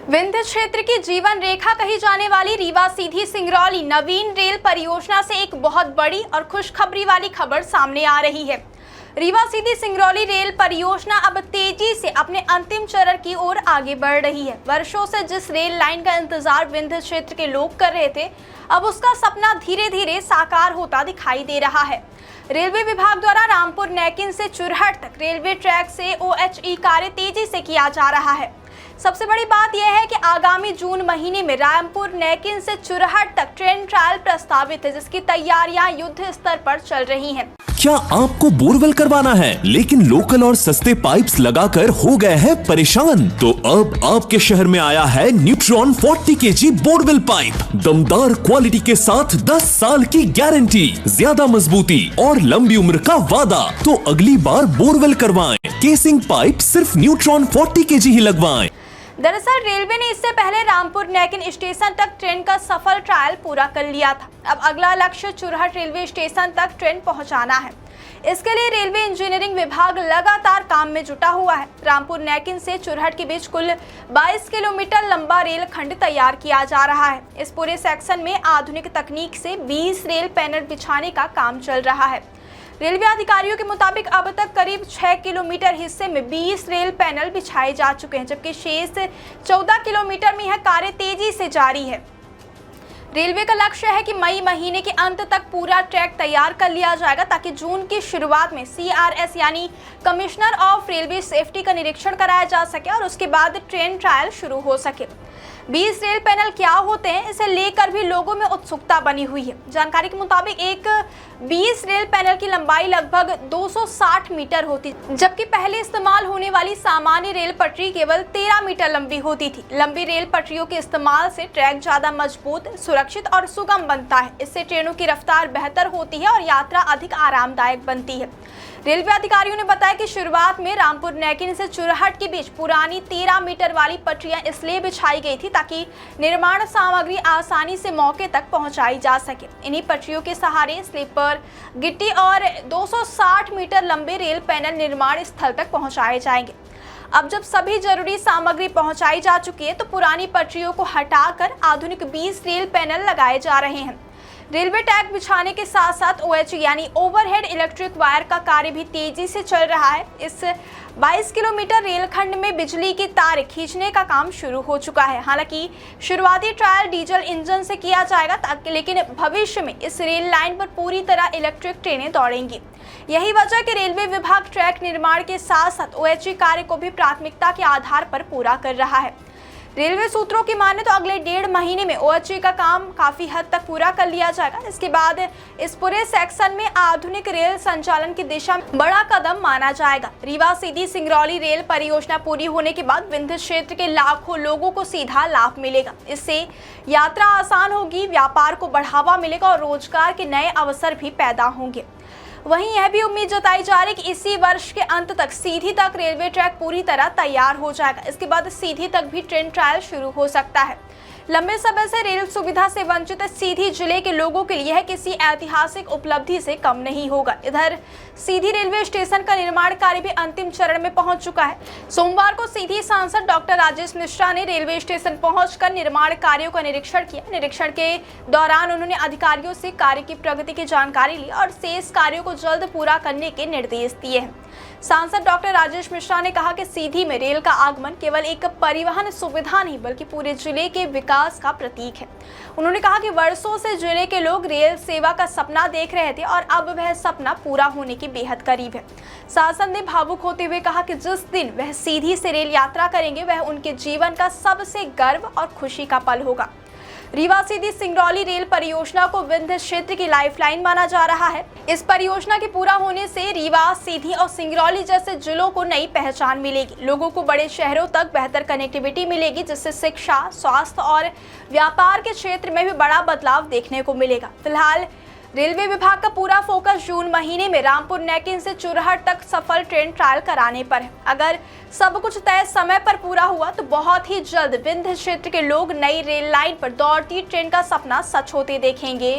विंध्य क्षेत्र की जीवन रेखा कही जाने वाली रीवा सीधी सिंगरौली नवीन रेल परियोजना से एक बहुत बड़ी और खुशखबरी वाली खबर सामने आ रही है। रीवा सीधी सिंगरौली रेल परियोजना अब तेजी से अपने अंतिम चरण की ओर आगे बढ़ रही है। वर्षों से जिस रेल लाइन का इंतजार विंध्य क्षेत्र के लोग कर रहे थे, अब उसका सपना धीरे धीरे साकार होता दिखाई दे रहा है। रेलवे विभाग द्वारा रामपुर नैकिन से चुरहट तक रेलवे ट्रैक से OHE कार्य तेजी से किया जा रहा है। सबसे बड़ी बात यह है कि आगामी जून महीने में रामपुर नैकिन से चुरहट तक ट्रेन ट्रायल प्रस्तावित है, जिसकी तैयारियां युद्ध स्तर पर चल रही हैं। क्या आपको बोरवेल करवाना है लेकिन लोकल और सस्ते पाइप्स लगाकर हो गए हैं परेशान? तो अब आपके शहर में आया है न्यूट्रॉन 40 kg बोरवेल पाइप। दमदार क्वालिटी के साथ 10 साल की गारंटी, ज्यादा मजबूती और लंबी उम्र का वादा। तो अगली बार बोरवेल करवाएं, केसिंग पाइप सिर्फ न्यूट्रॉन 40 kg ही लगवाएं। दरअसल रेलवे ने इससे पहले रामपुर नैकिन स्टेशन तक ट्रेन का सफल ट्रायल पूरा कर लिया था। अब अगला लक्ष्य चुरहट रेलवे स्टेशन तक ट्रेन पहुंचाना है। इसके लिए रेलवे इंजीनियरिंग विभाग लगातार काम में जुटा हुआ है। रामपुर नैकिन से चुरहट के बीच कुल 22 किलोमीटर लंबा रेल खंड तैयार किया जा रहा है। इस पूरे सेक्शन में आधुनिक तकनीक से 20 रेल पैनल बिछाने का काम चल रहा है। रेलवे अधिकारियों के मुताबिक अब तक करीब 6 किलोमीटर हिस्से में 20 रेल पैनल बिछाए जा चुके हैं, जबकि शेष 14 किलोमीटर में यह कार्य तेजी से जारी है। रेलवे का लक्ष्य है कि मई महीने के अंत तक पूरा ट्रैक तैयार कर लिया जाएगा, ताकि जून की शुरुआत में CRS यानी कमिश्नर ऑफ रेलवे सेफ्टी का निरीक्षण कराया जा सके और उसके बाद ट्रेन ट्रायल शुरू हो सके। 20 रेल पैनल क्या होते हैं, इसे लेकर भी लोगों में उत्सुकता बनी हुई है। जानकारी के मुताबिक एक 20 रेल पैनल की लंबाई लगभग 260 मीटर होती, जबकि पहले इस्तेमाल होने वाली सामान्य रेल पटरी केवल 13 मीटर लंबी होती थी। लंबी रेल पटरियों के इस्तेमाल से ट्रैक ज्यादा मजबूत, सुरक्षित और सुगम बनता है। इससे ट्रेनों की रफ्तार बेहतर होती है और यात्रा अधिक आरामदायक बनती है। रेलवे अधिकारियों ने बताया कि शुरुआत में रामपुर नैकिन से चुरहट के बीच पुरानी 13 मीटर वाली पटरियां इसलिए बिछाई गई थी ताकि निर्माण सामग्री आसानी से मौके तक पहुंचाई जा सके। इन्हीं पटरियों के सहारे स्लीपर, गिट्टी और 260 मीटर लंबे रेल पैनल निर्माण स्थल तक पहुंचाए जाएंगे। अब जब सभी जरूरी सामग्री पहुंचाई जा चुकी है, तो पुरानी पटरियों को हटाकर आधुनिक 20 रेल पैनल लगाए जा रहे हैं। रेलवे ट्रैक बिछाने के साथ साथ OHE यानी ओवरहेड इलेक्ट्रिक वायर का कार्य भी तेजी से चल रहा है। इस 22 किलोमीटर रेलखंड में बिजली की तार खींचने का काम शुरू हो चुका है। हालांकि शुरुआती ट्रायल डीजल इंजन से किया जाएगा, लेकिन भविष्य में इस रेल लाइन पर पूरी तरह इलेक्ट्रिक ट्रेनें दौड़ेंगी। यही वजह कि रेलवे विभाग ट्रैक निर्माण के साथ साथ OHE कार्य को भी प्राथमिकता के आधार पर पूरा कर रहा है। रेलवे सूत्रों की माने तो अगले 1.5 महीने में OHE का काम काफी हद तक पूरा कर लिया जाएगा। इसके बाद इस पूरे सेक्शन में आधुनिक रेल संचालन की दिशा में बड़ा कदम माना जाएगा। रीवा सीधी सिंगरौली रेल परियोजना पूरी होने के बाद विंध्य क्षेत्र के लाखों लोगों को सीधा लाभ मिलेगा। इससे यात्रा आसान होगी, व्यापार को बढ़ावा मिलेगा और रोजगार के नए अवसर भी पैदा होंगे। वहीं यह भी उम्मीद जताई जा रही है कि इसी वर्ष के अंत तक सीधी तक रेलवे ट्रैक पूरी तरह तैयार हो जाएगा। इसके बाद सीधी तक भी ट्रेन ट्रायल शुरू हो सकता है। लंबे समय से रेल सुविधा से वंचित सीधी जिले के लोगों के लिए किसी ऐतिहासिक उपलब्धि से कम नहीं होगा। इधर सीधी रेलवे स्टेशन का निर्माण कार्य भी अंतिम चरण में पहुंच चुका है। सोमवार को सीधी सांसद डॉक्टर राजेश मिश्रा ने रेलवे स्टेशन पहुंचकर निर्माण कार्यों का निरीक्षण किया। निरीक्षण के दौरान उन्होंने अधिकारियों से कार्य की प्रगति की जानकारी ली और शेष कार्यों को जल्द पूरा करने के निर्देश दिए हैं। सांसद डॉक्टर राजेश मिश्रा ने कहा कि सीधी में रेल का आगमन केवल एक परिवहन सुविधा नहीं, बल्कि पूरे जिले के विकास का प्रतीक है। उन्होंने कहा कि वर्षों से जिले के लोग रेल सेवा का सपना देख रहे थे और अब वह सपना पूरा होने के बेहद करीब है। सांसद ने भावुक होते हुए कहा कि जिस दिन वह सीधी से रेल यात्रा करेंगे, वह उनके जीवन का सबसे गर्व और खुशी का पल होगा। रीवा सीधी सिंगरौली रेल परियोजना को विंध्य क्षेत्र की लाइफलाइन माना जा रहा है। इस परियोजना के पूरा होने से रीवा, सीधी और सिंगरौली जैसे जिलों को नई पहचान मिलेगी। लोगों को बड़े शहरों तक बेहतर कनेक्टिविटी मिलेगी, जिससे शिक्षा, स्वास्थ्य और व्यापार के क्षेत्र में भी बड़ा बदलाव देखने को मिलेगा। फिलहाल रेलवे विभाग का पूरा फोकस जून महीने में रामपुर नैकिन से चुरहट तक सफल ट्रेन ट्रायल कराने पर है। अगर सब कुछ तय समय पर पूरा हुआ तो बहुत ही जल्द विंध्य क्षेत्र के लोग नई रेल लाइन पर दौड़ती ट्रेन का सपना सच होते देखेंगे।